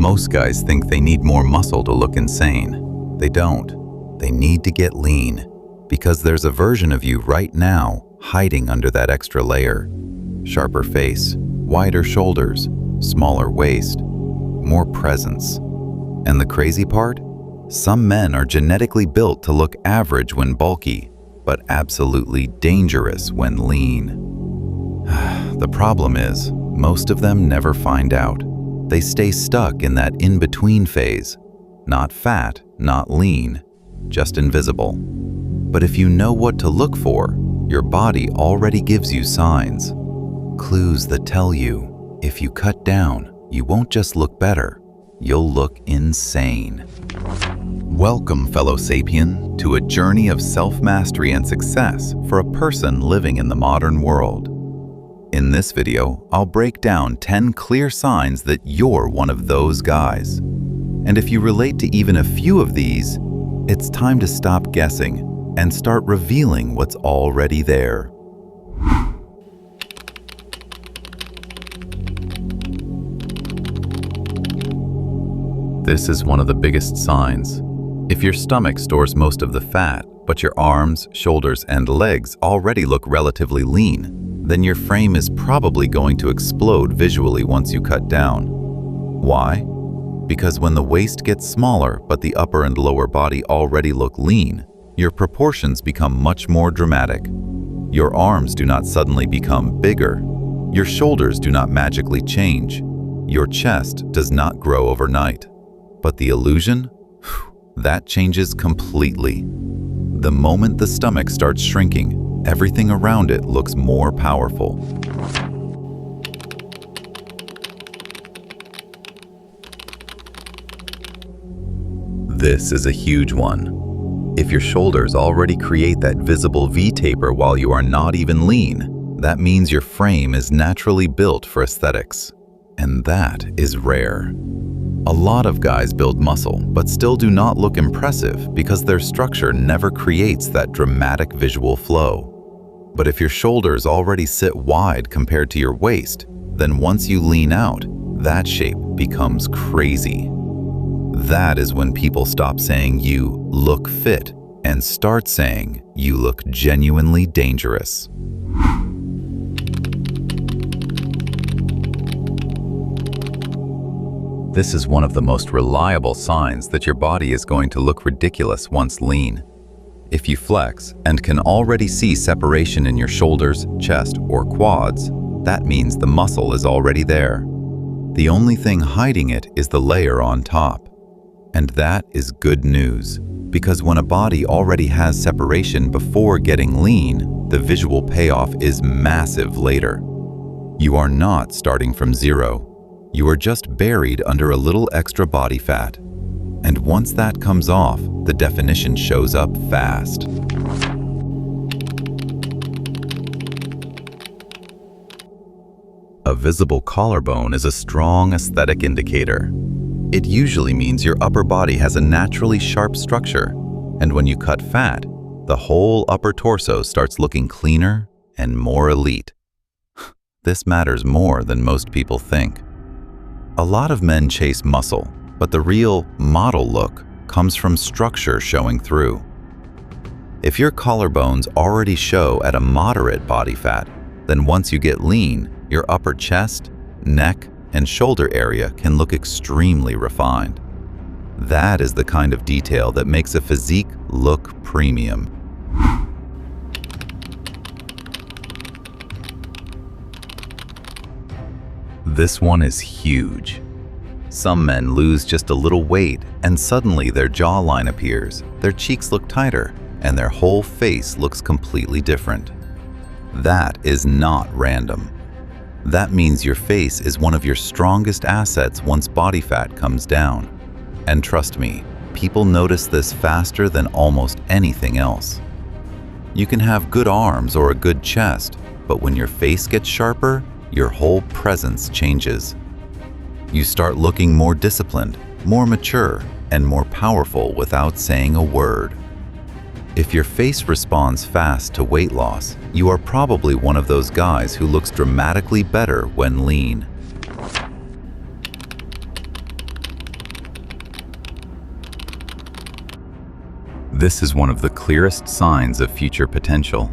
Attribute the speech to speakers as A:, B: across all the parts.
A: Most guys think they need more muscle to look insane. They don't. They need to get lean, because there's a version of you right now hiding under that extra layer. Sharper face, wider shoulders, smaller waist, more presence. And the crazy part? Some men are genetically built to look average when bulky, but absolutely dangerous when lean. The problem is, most of them never find out. They stay stuck in that in-between phase. Not fat, not lean, just invisible. But if you know what to look for, your body already gives you signs. Clues that tell you, if you cut down, you won't just look better, you'll look insane. Welcome, fellow sapien, to a journey of self-mastery and success for a person living in the modern world. In this video, I'll break down 10 clear signs that you're one of those guys. And if you relate to even a few of these, it's time to stop guessing and start revealing what's already there. This is one of the biggest signs. If your stomach stores most of the fat, but your arms, shoulders, and legs already look relatively lean, then your frame is probably going to explode visually once you cut down. Why? Because when the waist gets smaller but the upper and lower body already look lean, your proportions become much more dramatic. Your arms do not suddenly become bigger. Your shoulders do not magically change. Your chest does not grow overnight. But the illusion? That changes completely. The moment the stomach starts shrinking, everything around it looks more powerful. This is a huge one. If your shoulders already create that visible V-taper while you are not even lean, that means your frame is naturally built for aesthetics. And that is rare. A lot of guys build muscle, but still do not look impressive because their structure never creates that dramatic visual flow. But if your shoulders already sit wide compared to your waist, then once you lean out, that shape becomes crazy. That is when people stop saying you look fit and start saying you look genuinely dangerous. This is one of the most reliable signs that your body is going to look ridiculous once lean. If you flex and can already see separation in your shoulders, chest, or quads, that means the muscle is already there. The only thing hiding it is the layer on top. And that is good news, because when a body already has separation before getting lean, the visual payoff is massive later. You are not starting from zero. You are just buried under a little extra body fat. And once that comes off, the definition shows up fast. A visible collarbone is a strong aesthetic indicator. It usually means your upper body has a naturally sharp structure, and when you cut fat, the whole upper torso starts looking cleaner and more elite. This matters more than most people think. A lot of men chase muscle, but the real model look comes from structure showing through. If your collarbones already show at a moderate body fat, then once you get lean, your upper chest, neck, and shoulder area can look extremely refined. That is the kind of detail that makes a physique look premium. This one is huge. Some men lose just a little weight and suddenly their jawline appears, their cheeks look tighter, and their whole face looks completely different. That is not random. That means your face is one of your strongest assets once body fat comes down. And trust me, people notice this faster than almost anything else. You can have good arms or a good chest, but when your face gets sharper, your whole presence changes. You start looking more disciplined, more mature, and more powerful without saying a word. If your face responds fast to weight loss, you are probably one of those guys who looks dramatically better when lean. This is one of the clearest signs of future potential.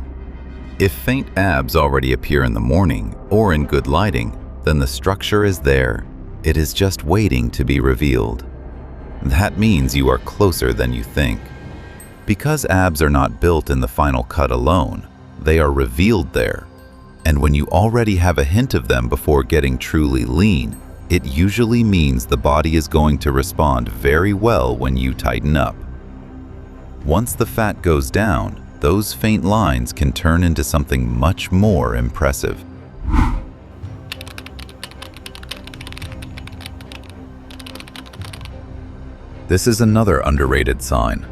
A: If faint abs already appear in the morning or in good lighting, then the structure is there. It is just waiting to be revealed. That means you are closer than you think. Because abs are not built in the final cut alone, they are revealed there. And when you already have a hint of them before getting truly lean, it usually means the body is going to respond very well when you tighten up. Once the fat goes down, those faint lines can turn into something much more impressive. This is another underrated sign.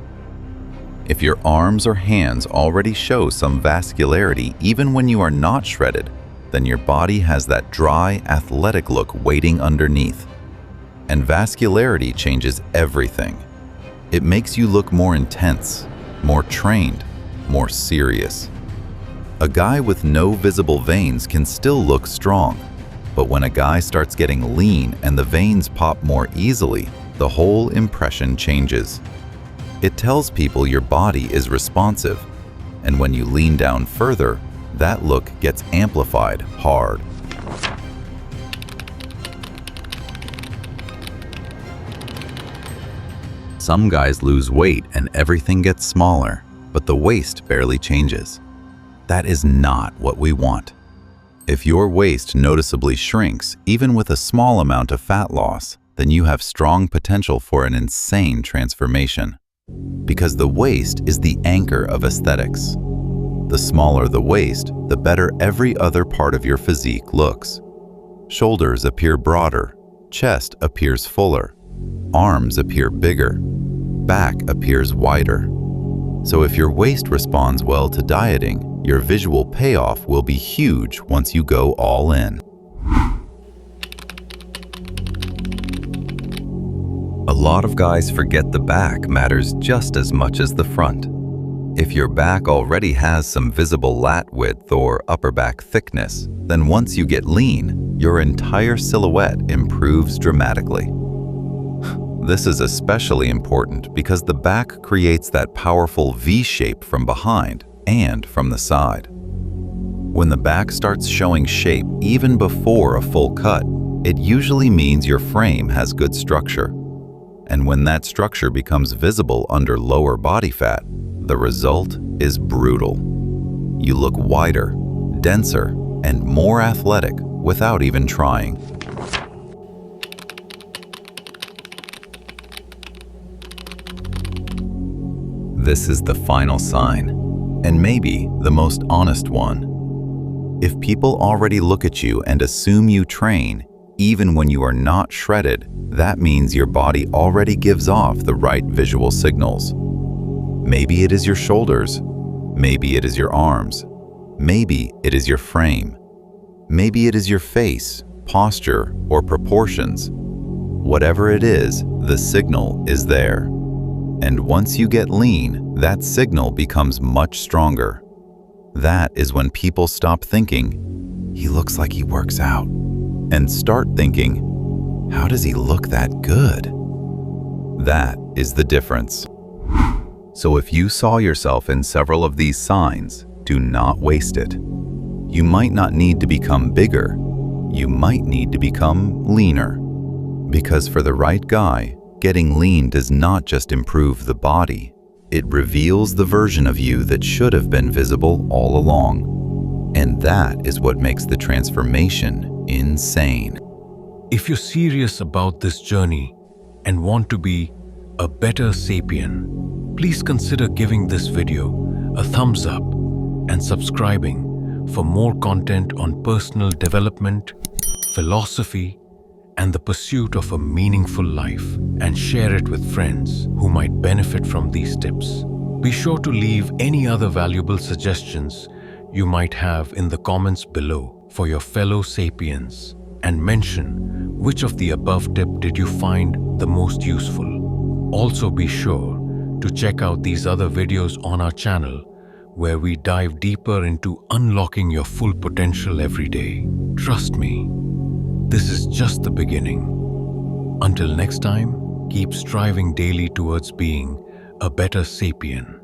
A: If your arms or hands already show some vascularity even when you are not shredded, then your body has that dry, athletic look waiting underneath. And vascularity changes everything. It makes you look more intense, more trained, more serious. A guy with no visible veins can still look strong, but when a guy starts getting lean and the veins pop more easily, the whole impression changes. It tells people your body is responsive, and when you lean down further, that look gets amplified hard. Some guys lose weight and everything gets smaller, but the waist barely changes. That is not what we want. If your waist noticeably shrinks, even with a small amount of fat loss, then you have strong potential for an insane transformation. Because the waist is the anchor of aesthetics. The smaller the waist, the better every other part of your physique looks. Shoulders appear broader, chest appears fuller, arms appear bigger, back appears wider. So if your waist responds well to dieting, your visual payoff will be huge once you go all in. A lot of guys forget the back matters just as much as the front. If your back already has some visible lat width or upper back thickness, then once you get lean, your entire silhouette improves dramatically. This is especially important because the back creates that powerful V shape from behind and from the side. When the back starts showing shape even before a full cut, it usually means your frame has good structure. And when that structure becomes visible under lower body fat, the result is brutal. You look wider, denser, and more athletic without even trying. This is the final sign, and maybe the most honest one. If people already look at you and assume you train, even when you are not shredded, that means your body already gives off the right visual signals. Maybe it is your shoulders, maybe it is your arms, maybe it is your frame, maybe it is your face, posture, or proportions. Whatever it is, the signal is there. And once you get lean, that signal becomes much stronger. That is when people stop thinking, "He looks like he works out," and start thinking, "How does he look that good?" That is the difference. So if you saw yourself in several of these signs, do not waste it. You might not need to become bigger. You might need to become leaner. Because for the right guy, getting lean does not just improve the body. It reveals the version of you that should have been visible all along. And that is what makes the transformation insane.
B: If you're serious about this journey and want to be a better sapien, please consider giving this video a thumbs up and subscribing for more content on personal development, philosophy, and the pursuit of a meaningful life, and share it with friends who might benefit from these tips. Be sure to leave any other valuable suggestions you might have in the comments below for your fellow sapiens, and mention which of the above tip did you find the most useful. Also be sure to check out these other videos on our channel where we dive deeper into unlocking your full potential every day. Trust me, this is just the beginning. Until next time, keep striving daily towards being a better sapien.